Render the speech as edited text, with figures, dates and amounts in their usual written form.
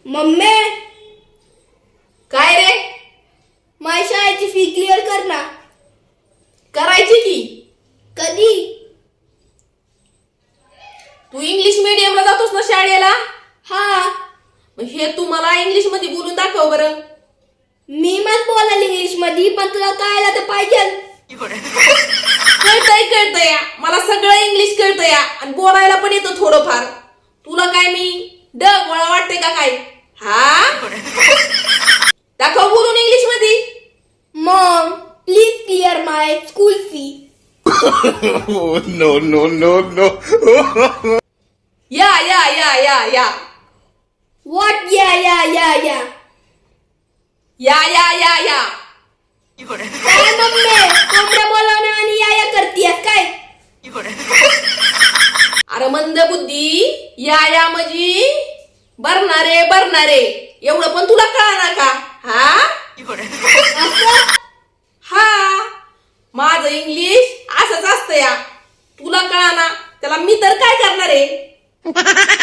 Mummy, काय रे? माझ्या शाळेची फी क्लिअर कर ना. करायची की. कधी? तू इंग्लिश मीडियमला जातोस ना शाळेला? हा. मग हे तू मला इंग्लिश मध्ये बोलून दाखव बरं. मी मग बोलाल इंग्लिश मध्ये, पण तुला कळायला तर पाहिजे. कळतंय या, मला सगळं इंग्लिश कळतं या, आणि बोलायला पण येतं थोडंफार. तुला काय मी डगवळा वाटते का काय? हा, दाखव बोलून इंग्लिश मध्ये. Maugham, please clear my school fee. Oh, no, no, no, no. या या या या या व्हॉट? या या या या या या या या काय मम्मी, कोंबड्या बोलावणं आणि या या करतीयस काय? अरे मंद बुद्धी, या म्हणजे बरणारे एवढं पण तुला कळणार का? हा, असं? हा, माझं इंग्लिश असंच असतं या. तुला कळाना त्याला मी तर काय करणार आहे?